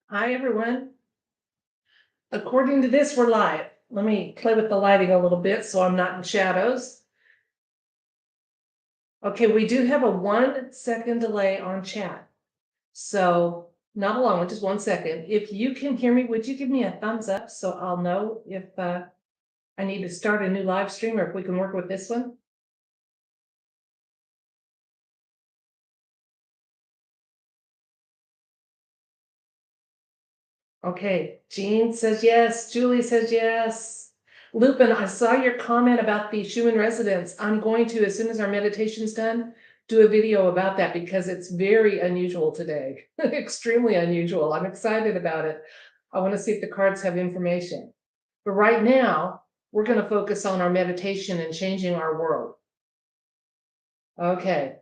Hi, everyone. According to this, we're live. Let me play with the lighting a little bit so I'm not in shadows. Okay, we do have a 1 second delay on chat. So not a long one, just 1 second. If you can hear me, would you give me a thumbs up so I'll know if I need to start a new live stream or if we can work with this one? Okay, Jean says yes, Julie says yes. Lupin, I saw your comment about the Schumann residence. I'm going to, as soon as our meditation's done, do a video about that because it's very unusual today. Extremely unusual. I'm excited about it. I want to see if the cards have information. But right now, we're going to focus on our meditation and changing our world. Okay.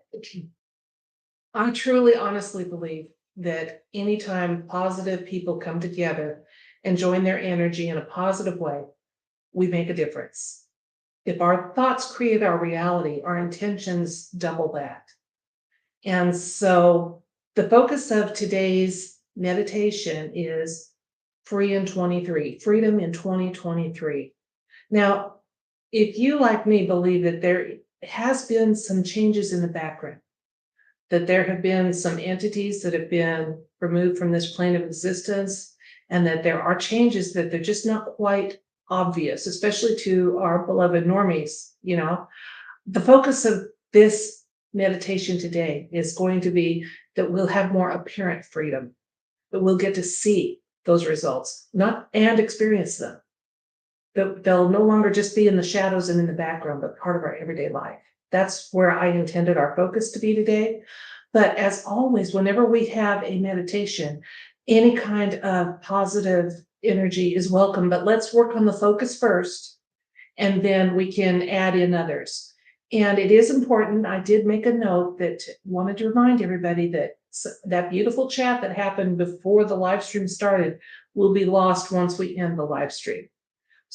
I truly, honestly believe that anytime positive people come together and join their energy in a positive way, we make a difference. If our thoughts create our reality, our intentions double that. And so the focus of today's meditation is free in 23, freedom in 2023. Now, if you, like me, believe that there has been some changes in the background, that there have been some entities that have been removed from this plane of existence, and that there are changes that they're just not quite obvious, especially to our beloved normies. The focus of this meditation today is going to be that we'll have more apparent freedom, that we'll get to see those results, not and experience them. That they'll no longer just be in the shadows and in the background, but part of our everyday life. That's where I intended our focus to be today. But as always, whenever we have a meditation, any kind of positive energy is welcome. But let's work on the focus first, and then we can add in others. And it is important. I did make a note that wanted to remind everybody that that beautiful chat that happened before the live stream started will be lost once we end the live stream.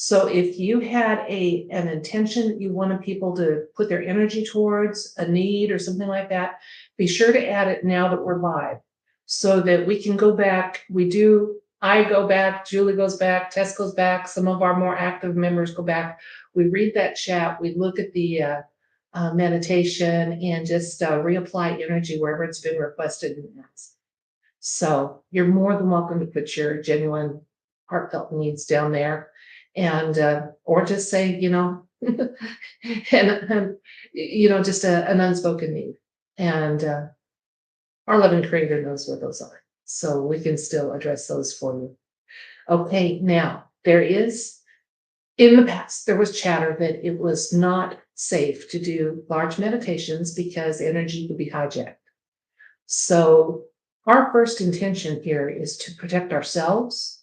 So if you had an intention that you wanted people to put their energy towards, a need or something like that, be sure to add it now that we're live so that we can go back. I go back, Julie goes back, Tess goes back, some of our more active members go back. We read that chat, we look at the meditation and just reapply energy wherever it's been requested and asked. So you're more than welcome to put your genuine heartfelt needs down there, and or just say, and just an unspoken need. And our loving creator knows what those are. So we can still address those for you. Okay, now in the past, there was chatter that it was not safe to do large meditations because energy could be hijacked. So our first intention here is to protect ourselves,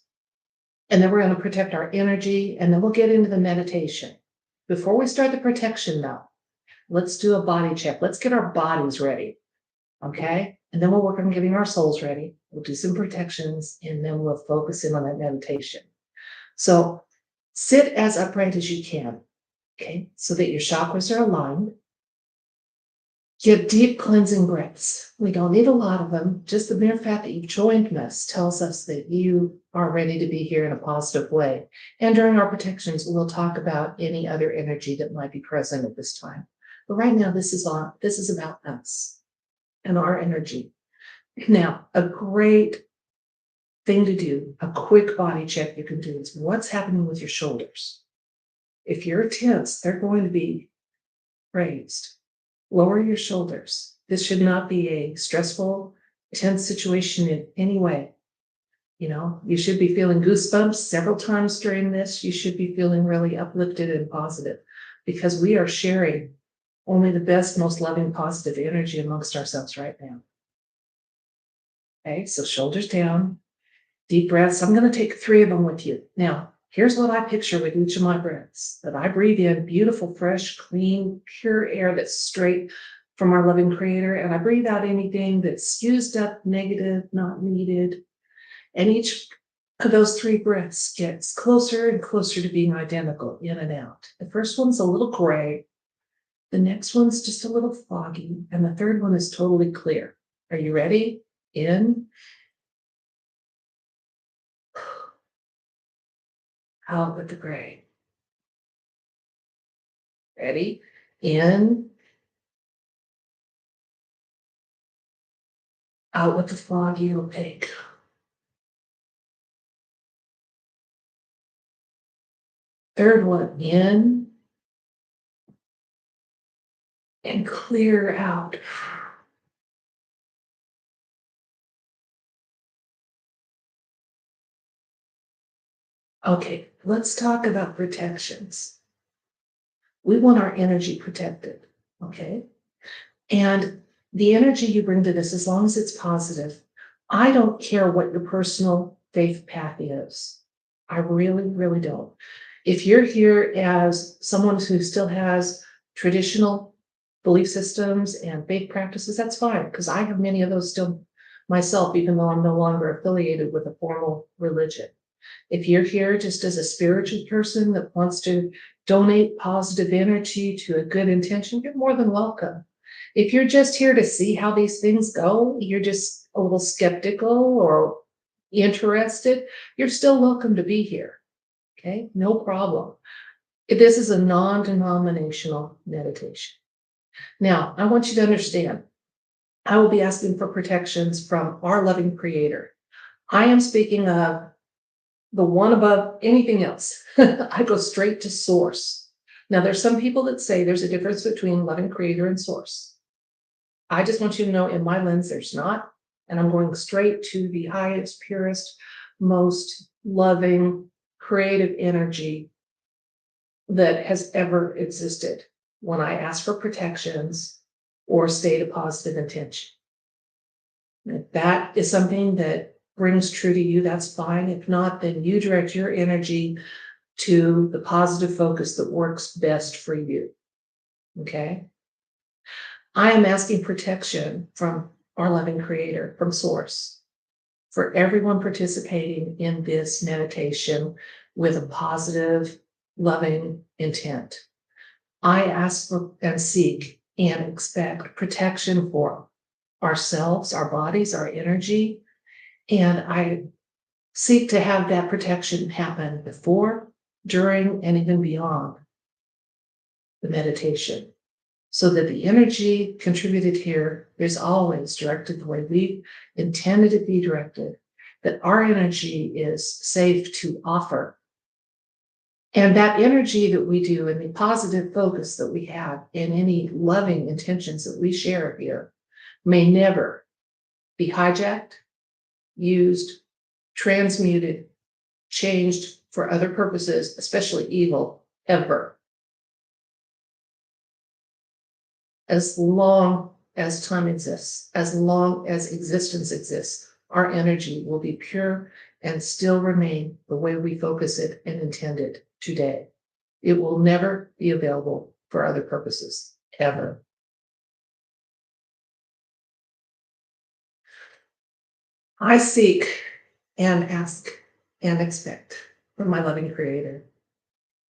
and then we're going to protect our energy, and then we'll get into the meditation. Before we start the protection, though, let's do a body check. Let's get our bodies ready, okay? And then we'll work on getting our souls ready. We'll do some protections, and then we'll focus in on that meditation. So sit as upright as you can, okay? So that your chakras are aligned. Get deep cleansing breaths. We don't need a lot of them. Just the mere fact that you've joined us tells us that you are ready to be here in a positive way. And during our protections, we'll talk about any other energy that might be present at this time. But right now, this is about us and our energy. Now, a great thing to do, a quick body check you can do is what's happening with your shoulders. If you're tense, they're going to be raised. Lower your shoulders. This should not be a stressful, tense situation in any way. You should be feeling goosebumps several times during this. You should be feeling really uplifted and positive because we are sharing only the best, most loving, positive energy amongst ourselves right now. Okay, so shoulders down, deep breaths. I'm going to take 3 of them with you. Now, here's what I picture with each of my breaths, that I breathe in beautiful, fresh, clean, pure air that's straight from our loving creator. And I breathe out anything that's used up, negative, not needed. And each of those 3 breaths gets closer and closer to being identical in and out. The first one's a little gray. The next one's just a little foggy. And the third one is totally clear. Are you ready? In out with the gray. Ready? In, out with the foggy opaque. Third one, in and clear out. Okay, let's talk about protections. We want our energy protected, okay? And the energy you bring to this, as long as it's positive, I don't care what your personal faith path is. I really, really don't. If you're here as someone who still has traditional belief systems and faith practices, that's fine, because I have many of those still myself, even though I'm no longer affiliated with a formal religion. If you're here just as a spiritual person that wants to donate positive energy to a good intention, you're more than welcome. If you're just here to see how these things go, you're just a little skeptical or interested, you're still welcome to be here. Okay, no problem. This is a non-denominational meditation. Now, I want you to understand, I will be asking for protections from our loving creator. I am speaking of the one above anything else. I go straight to source. Now, there's some people that say there's a difference between loving creator and source. I just want you to know in my lens, there's not. And I'm going straight to the highest, purest, most loving, creative energy that has ever existed when I ask for protections or state a positive intention. If that is something that brings true to you, that's fine. If not, then you direct your energy to the positive focus that works best for you. Okay? I am asking protection from our loving creator, from source, for everyone participating in this meditation with a positive, loving intent. I ask for and seek and expect protection for ourselves, our bodies, our energy, and I seek to have that protection happen before, during, and even beyond the meditation, so that the energy contributed here is always directed the way we intended it to be directed, that our energy is safe to offer. And that energy that we do and the positive focus that we have in any loving intentions that we share here may never be hijacked, used, transmuted, changed for other purposes, especially evil, ever. As long as time exists, as long as existence exists, our energy will be pure and still remain the way we focus it and intend it today. It will never be available for other purposes, ever. I seek and ask and expect from my loving creator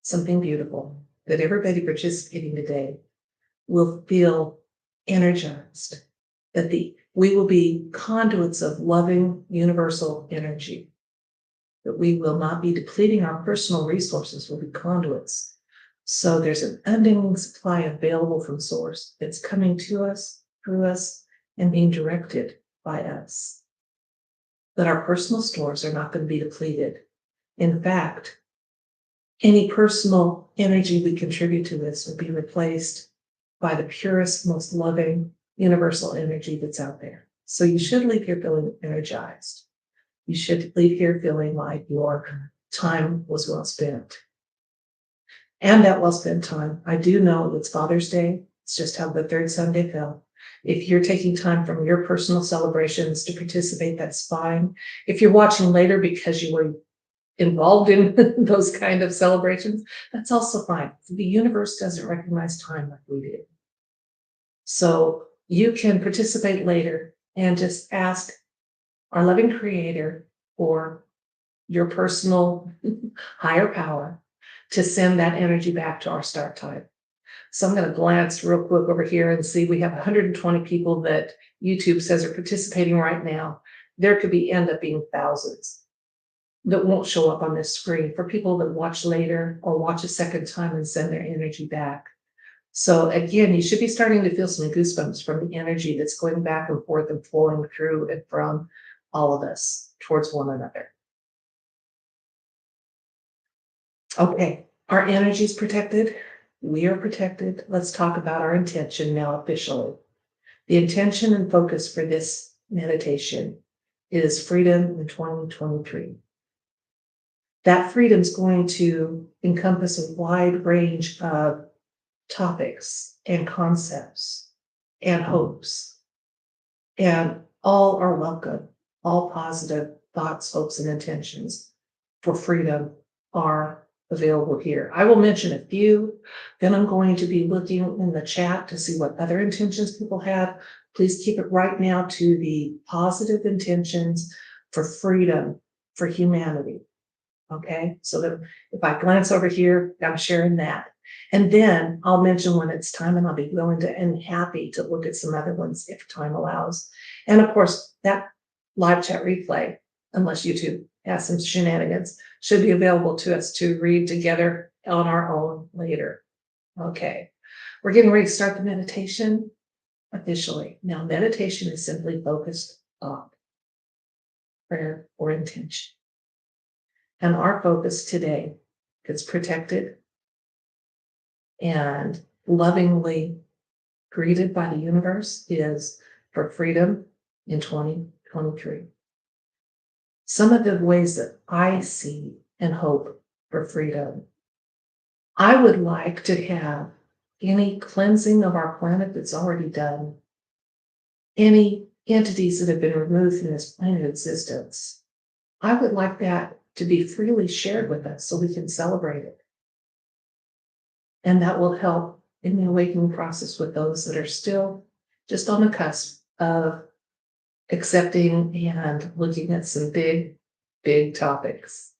something beautiful, that everybody participating today will feel energized, that we will be conduits of loving universal energy, that we will not be depleting our personal resources, we'll be conduits. So there's an unending supply available from source that's coming to us, through us, and being directed by us. That our personal stores are not going to be depleted. In fact, any personal energy we contribute to this will be replaced by the purest, most loving, universal energy that's out there. So you should leave here feeling energized. You should leave here feeling like your time was well spent. And that well spent time, I do know it's Father's Day. It's just how the third Sunday fell. If you're taking time from your personal celebrations to participate, that's fine. If you're watching later because you were involved in those kind of celebrations, that's also fine. The universe doesn't recognize time like we do. So you can participate later and just ask our loving creator or your personal higher power to send that energy back to our start time. So I'm going to glance real quick over here and see we have 120 people that YouTube says are participating right now. There could end up being thousands. that won't show up on this screen for people that watch later or watch a second time and send their energy back. So again, you should be starting to feel some goosebumps from the energy that's going back and forth and flowing through and from all of us towards one another. Okay, our energy is protected. We are protected. Let's talk about our intention now officially. The intention and focus for this meditation is freedom in 2023. That freedom is going to encompass a wide range of topics and concepts and hopes. And all are welcome. All positive thoughts, hopes, and intentions for freedom are available here. I will mention a few, then I'm going to be looking in the chat to see what other intentions people have. Please keep it right now to the positive intentions for freedom, for humanity. Okay, so that if I glance over here, I'm sharing that. And then I'll mention when it's time, and I'll be willing to and happy to look at some other ones if time allows. And of course, that live chat replay, unless YouTube has some shenanigans, should be available to us to read together on our own later. Okay, we're getting ready to start the meditation officially. Now, meditation is simply focused on prayer or intention. And our focus today gets protected and lovingly greeted by the universe is for freedom in 2023. Some of the ways that I see and hope for freedom, I would like to have any cleansing of our planet that's already done, any entities that have been removed from this plane of existence. I would like that to be freely shared with us so we can celebrate it. And that will help in the awakening process with those that are still just on the cusp of accepting and looking at some big, big topics.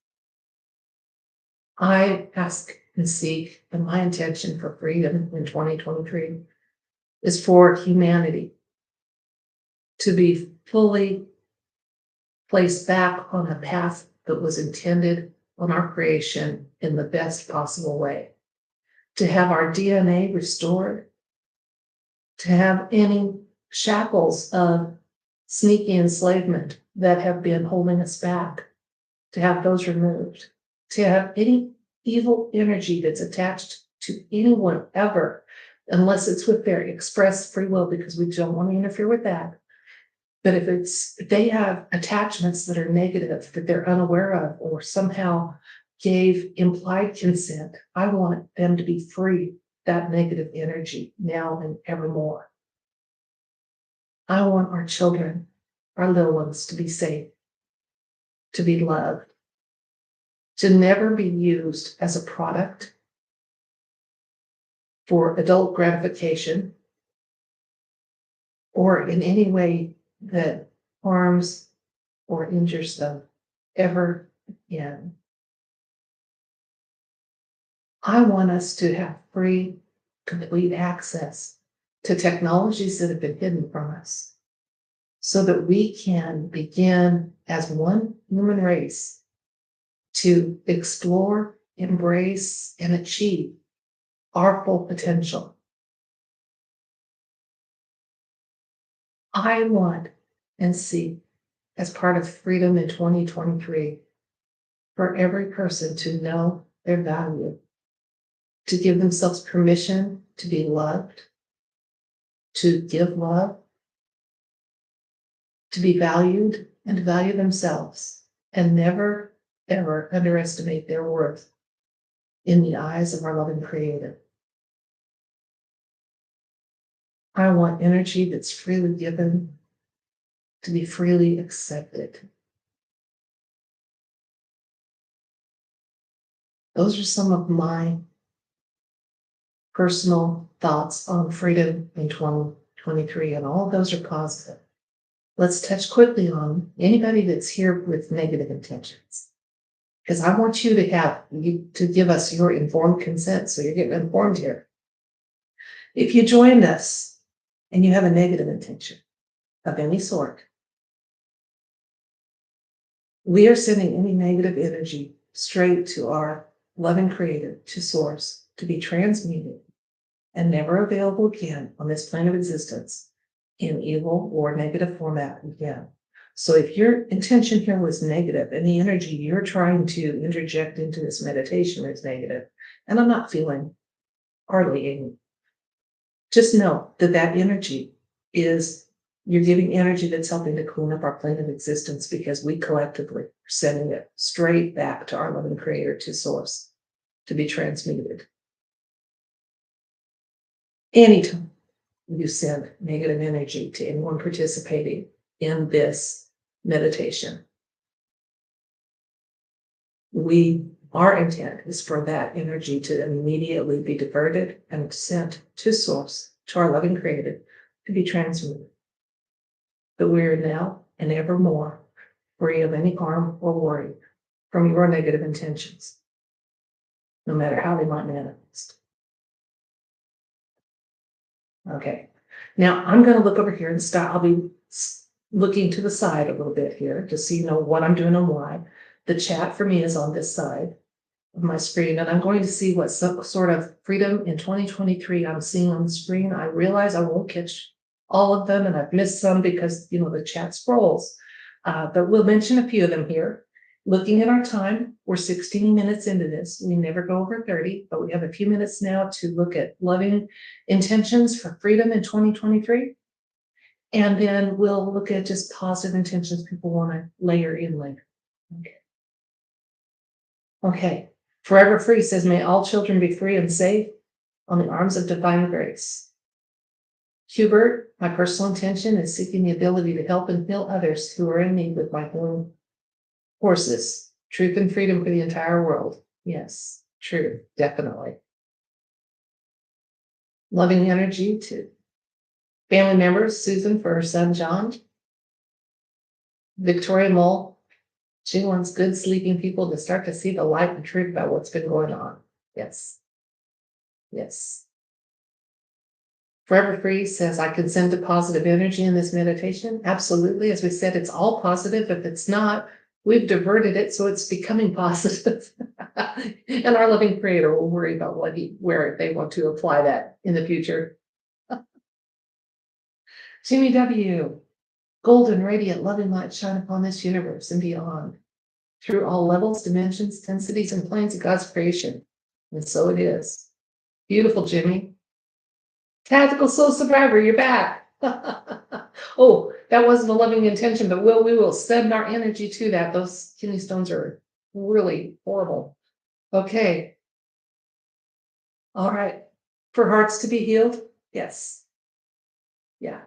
I ask and seek, and my intention for freedom in 2023 is for humanity to be fully placed back on a path that was intended on our creation in the best possible way. To have our DNA restored, to have any shackles of sneaky enslavement that have been holding us back, to have those removed, to have any evil energy that's attached to anyone ever, unless it's with their express free will, because we don't want to interfere with that. But if they have attachments that are negative, that they're unaware of, or somehow gave implied consent, I want them to be free that negative energy now and evermore. I want our children, our little ones, to be safe, to be loved, to never be used as a product for adult gratification or in any way that harms or injures them ever again. I want us to have free, complete access to technologies that have been hidden from us so that we can begin as one human race to explore, embrace, and achieve our full potential. I want and seek, as part of freedom in 2023, for every person to know their value, to give themselves permission to be loved, to give love, to be valued, and to value themselves, and never, ever underestimate their worth in the eyes of our loving Creator. I want energy that's freely given to be freely accepted. Those are some of my personal thoughts on freedom in 2023, and all of those are positive. Let's touch quickly on anybody that's here with negative intentions, because I want you to give us your informed consent, so you're getting informed here. If you joined us and you have a negative intention of any sort, We are sending any negative energy straight to our loving creator, to source, to be transmuted and never available again on this plane of existence in evil or negative format again. So if your intention here was negative and the energy you're trying to interject into this meditation is negative, and I'm not feeling hardly any, just know that that energy is, you're giving energy that's helping to clean up our plane of existence, because we collectively are sending it straight back to our loving creator, to source, to be transmuted. Anytime you send negative energy to anyone participating in this meditation, our intent is for that energy to immediately be diverted and sent to source, to our loving creator, to be transmuted. That we are now and evermore free of any harm or worry from your negative intentions, no matter how they might manifest. Okay, now I'm going to look over here and start. I'll be looking to the side a little bit here to see, what I'm doing and why. The chat for me is on this side of my screen, and I'm going to see what sort of freedom in 2023 I'm seeing on the screen. I realize I won't catch all of them, and I've missed some because the chat scrolls, but we'll mention a few of them here. Looking at our time, we're 16 minutes into this. We never go over 30, but we have a few minutes now to look at loving intentions for freedom in 2023. And then we'll look at just positive intentions people want to layer in later. Okay. Forever Free says, may all children be free and safe on the arms of divine grace. Hubert, my personal intention is seeking the ability to help and heal others who are in need with my own forces. Truth and freedom for the entire world. Yes, true, definitely. Loving energy to family members, Susan for her son John. Victoria Mole, she wants good sleeping people to start to see the light and truth about what's been going on. Yes. Yes. Forever Free says, I can send a positive energy in this meditation. Absolutely. As we said, it's all positive. If it's not, we've diverted it so it's becoming positive. And our loving creator will worry about where they want to apply that in the future. Jimmy W. Golden, radiant, loving light shine upon this universe and beyond, through all levels, dimensions, densities, and planes of God's creation. And so it is. Beautiful, Jimmy. Tactical Soul Survivor, you're back. Oh, that wasn't a loving intention, but we will send our energy to that. Those kidney stones are really horrible. Okay. All right. For hearts to be healed? Yes. Yeah.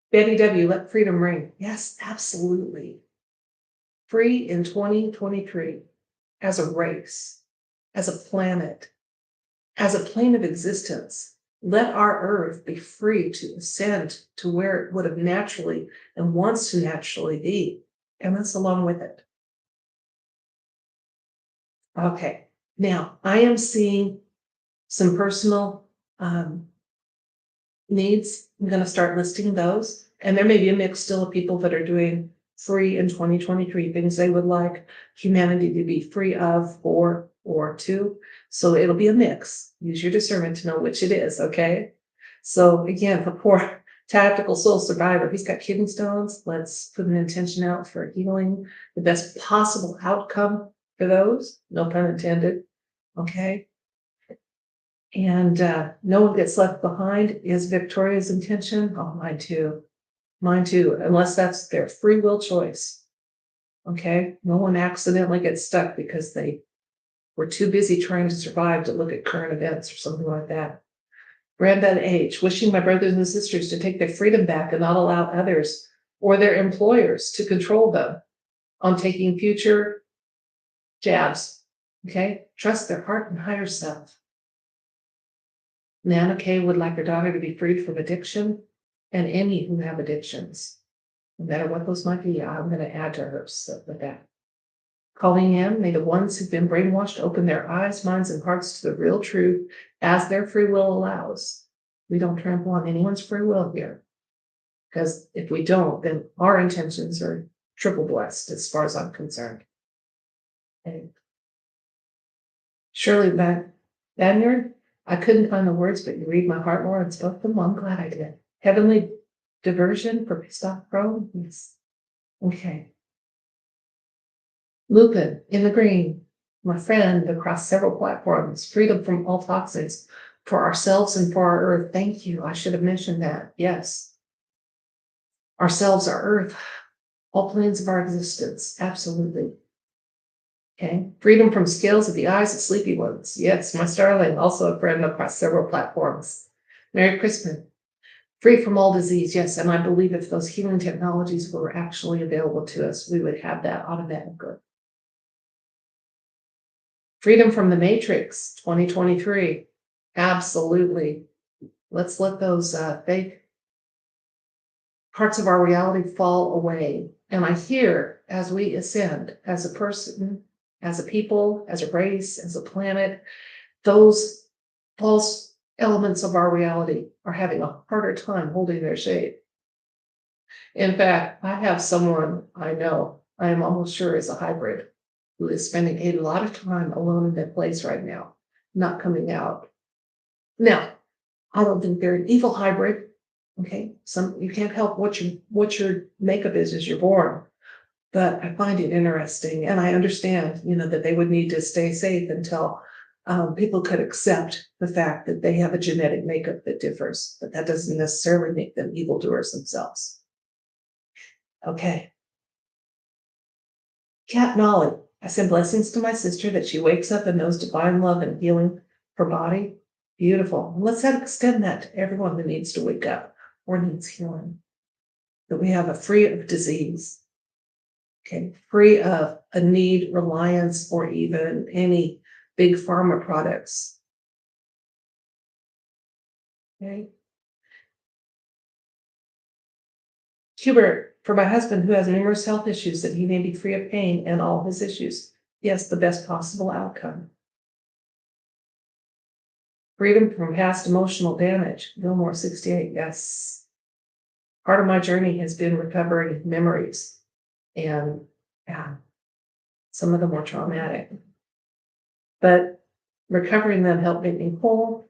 Betty W., let freedom ring. Yes, absolutely. Free in 2023 as a race, as a planet, as a plane of existence. Let our earth be free to ascend to where it would have naturally and wants to naturally be, and us along with it. Okay, now I am seeing some personal needs. I'm going to start listing those, and there may be a mix still of people that are doing free in 2023, things they would like humanity to be free of, for, or to. So it'll be a mix. Use your discernment to know which it is, okay? So again, the poor Tactical Soul Survivor, he's got kidney stones. Let's put an intention out for healing, the best possible outcome for those, no pun intended, okay? And no one gets left behind is Victoria's intention. Oh, mine too. Mine too, unless that's their free will choice. Okay, no one accidentally gets stuck because they were too busy trying to survive to look at current events or something like that. Brandon H., wishing my brothers and sisters to take their freedom back and not allow others or their employers to control them on taking future jabs. Okay, trust their heart and higher self. Nana K. would like her daughter to be freed from addiction and any who have addictions, no matter what those might be. I'm going to add to her with that. Calling in, may the ones who've been brainwashed open their eyes, minds, and hearts to the real truth as their free will allows. We don't trample on anyone's free will here, because if we don't, then our intentions are triple blessed as far as I'm concerned. Okay. Shirley Banyard, I couldn't find the words, but you read my heart more and spoke them. Well, I'm glad I did. Heavenly diversion for pissed off pro. Yes. Okay. Lupin in the green, my friend across several platforms, freedom from all toxins for ourselves and for our earth. Thank you. I should have mentioned that. Yes. Ourselves, our earth, all planes of our existence. Absolutely. Okay. Freedom from scales of the eyes of sleepy ones. Yes. My starling, also a friend across several platforms. Merry Christmas. Free from all disease. Yes. And I believe if those healing technologies were actually available to us, we would have that automatically. Freedom from the Matrix 2023. Absolutely. Let's let those fake parts of our reality fall away. And I hear as we ascend as a person, as a people, as a race, as a planet, those false elements of our reality are having a harder time holding their shape. In fact, I have someone I know, I am almost sure is a hybrid, who is spending a lot of time alone in that place right now, not coming out. Now, I don't think they're an evil hybrid. Okay, you can't help what your makeup is as you're born. But I find it interesting, and I understand, that they would need to stay safe until people could accept the fact that they have a genetic makeup that differs, but that doesn't necessarily make them evildoers themselves. Okay. Cat Nolly, I send blessings to my sister that she wakes up and knows divine love and healing her body. Beautiful. Let's extend that to everyone who needs to wake up or needs healing. That we have a free of disease. Okay, free of a need, reliance, or even any big pharma products. Okay. Hubert, for my husband who has numerous health issues, that he may be free of pain and all his issues. Yes, the best possible outcome. Freedom from past emotional damage. Gilmore 68. Yes. Part of my journey has been recovering memories. And yeah, some of them were traumatic. But recovering them helped make me whole.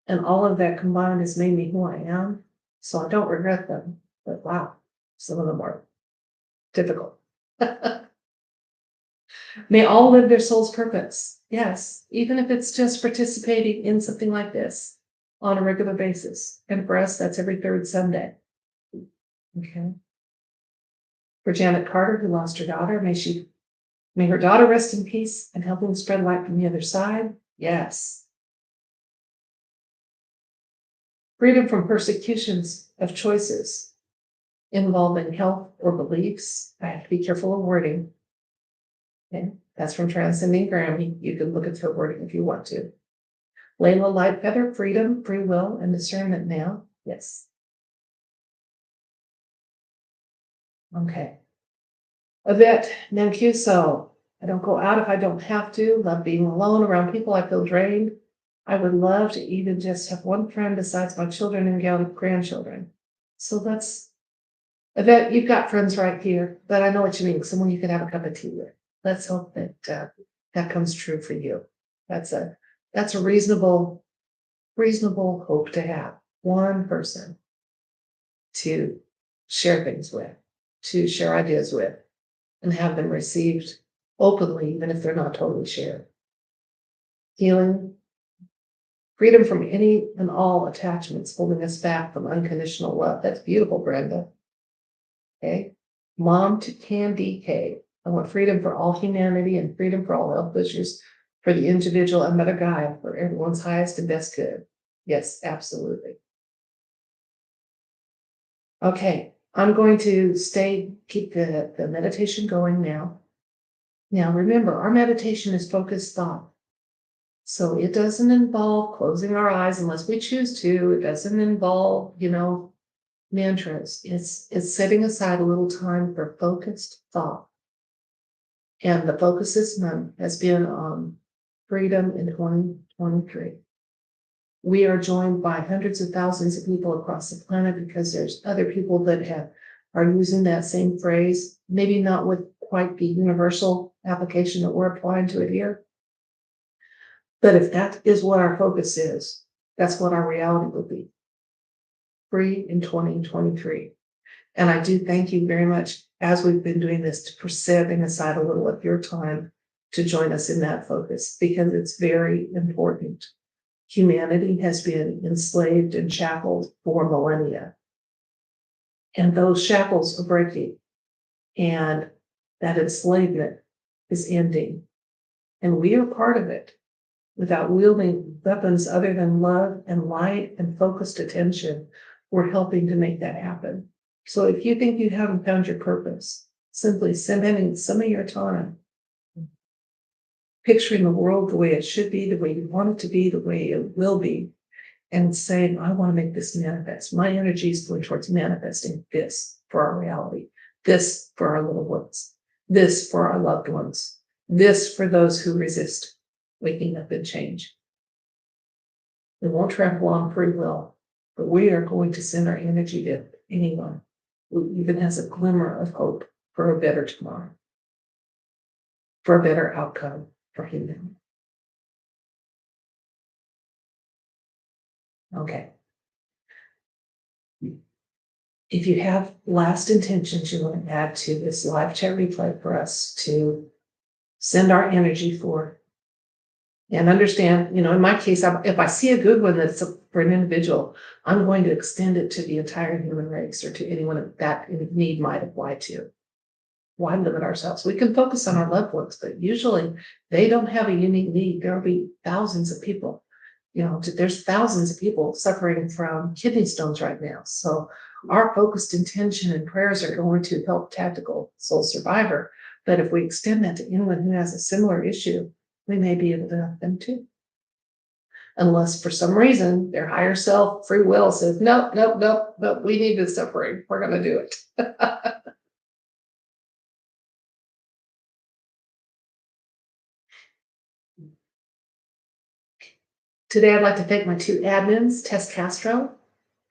And all of that combined has made me who I am. So I don't regret them. But wow, some of them were difficult. May all live their soul's purpose. Yes, even if it's just participating in something like this on a regular basis. And for us, that's every third Sunday. Okay. For Janet Carter, who lost her daughter, may her daughter rest in peace and helping spread light from the other side. Yes. Freedom from persecutions of choices involving health or beliefs. I have to be careful of wording. Okay. That's from Transcending Grammy. You can look at the wording if you want to. Layla Lightfeather, freedom, free will, and discernment now. Yes. Okay. Yvette Mancuso, I don't go out if I don't have to. Love being alone around people I feel drained. I would love to even just have one friend besides my children and grandchildren. So that's, Yvette, you've got friends right here, but I know what you mean. Someone you can have a cup of tea with. Let's hope that that comes true for you. That's a reasonable hope to have. One person to share things with, to share ideas with, and have them received openly, even if they're not totally shared. Healing, freedom from any and all attachments holding us back from unconditional love. That's beautiful, Brenda. Okay. Mom to Candy K. I want freedom for all humanity and freedom for all health issues for the individual and Mother Gaia for everyone's highest and best good. Yes, absolutely. Okay, I'm going to keep the meditation going now. Now, remember, our meditation is focused thought. So it doesn't involve closing our eyes unless we choose to. It doesn't involve, mantras. It's setting aside a little time for focused thought. And the focus this month has been on freedom in 2023. We are joined by hundreds of thousands of people across the planet because there's other people that have are using that same phrase, maybe not with quite the universal application that we're applying to it here. But if that is what our focus is, that's what our reality will be. Free in 2023. And I do thank you very much, as we've been doing this, for setting aside a little of your time to join us in that focus, because it's very important. Humanity has been enslaved and shackled for millennia. And those shackles are breaking. And that enslavement is ending. And we are part of it. Without wielding weapons other than love and light and focused attention, we're helping to make that happen. So if you think you haven't found your purpose, simply spending some of your time picturing the world the way it should be, the way you want it to be, the way it will be, and saying, I want to make this manifest. My energy is going towards manifesting this for our reality, this for our little ones, this for our loved ones, this for those who resist waking up and change. We won't trample on free will, but we are going to send our energy to anyone who even has a glimmer of hope for a better tomorrow, for a better outcome for humanity. Okay. If you have last intentions you want to add to this live chat replay for us to send our energy for, and understand, in my case, if I see a good one that's for an individual, I'm going to extend it to the entire human race, or to anyone that need might apply to. Why limit ourselves? We can focus on our loved ones, but usually they don't have a unique need. There'll be thousands of people. There's thousands of people suffering from kidney stones right now. So our focused intention and prayers are going to help tactical soul survivor. But if we extend that to anyone who has a similar issue, we may be able to help them too. Unless for some reason their higher self, free will, says, nope, we need to separate. We're going to do it. Today, I'd like to thank my two admins, Tess Castro,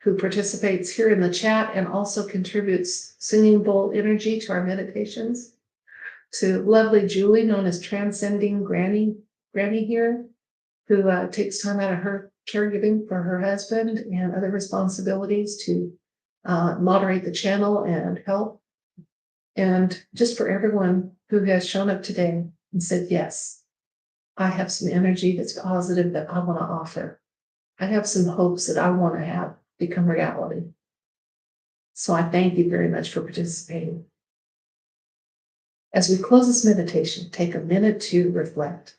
who participates here in the chat and also contributes singing bowl energy to our meditations, to lovely Julie, known as Transcending Granny here, who takes time out of her caregiving for her husband and other responsibilities to moderate the channel and help. And just for everyone who has shown up today and said, yes, I have some energy that's positive that I want to offer. I have some hopes that I want to have become reality. So I thank you very much for participating. As we close this meditation, take a minute to reflect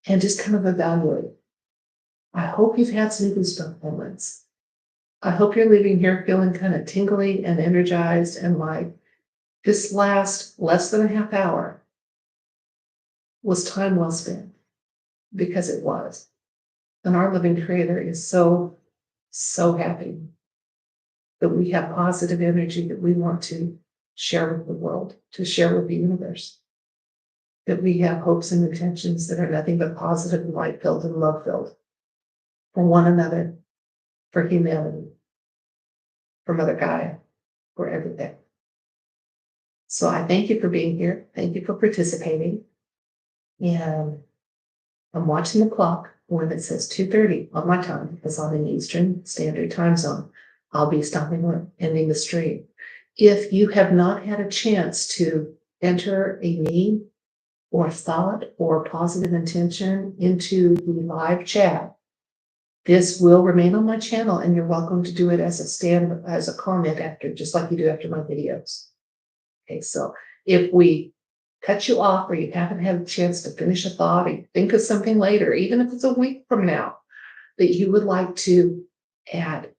and just kind of evaluate. I hope you've had some goosebump moments. I hope you're leaving here feeling kind of tingly and energized, and like this last less than a half hour was time well spent, because it was. And our living creator is so happy that we have positive energy that we want to share with the world, to share with the universe. That we have hopes and intentions that are nothing but positive and light-filled and love-filled for one another, for humanity, for Mother Gaia, for everything. So I thank you for being here. Thank you for participating. And I'm watching the clock when it says 2:30 on my time, because I'm in Eastern Standard Time Zone. I'll be stopping, ending the stream. If you have not had a chance to enter a need or thought or positive intention into the live chat, this will remain on my channel, and you're welcome to do it as a comment after, just like you do after my videos. Okay, so if we cut you off, or you haven't had a chance to finish a thought, or you think of something later, even if it's a week from now, that you would like to add,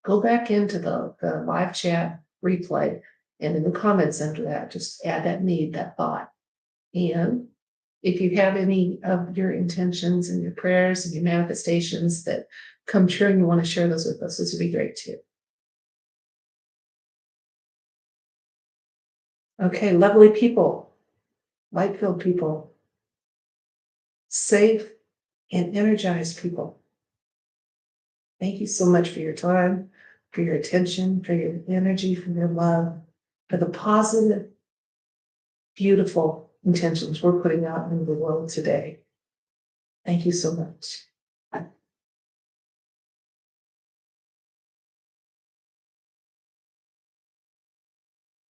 go back into the live chat replay, and in the comments under that, just add that need, that thought. And if you have any of your intentions and your prayers and your manifestations that come true and you want to share those with us, this would be great too. Okay, lovely people. Light-filled people, safe and energized people. Thank you so much for your time. for your attention, for your energy, for your love, for the positive, beautiful intentions we're putting out into the world today. Thank you so much.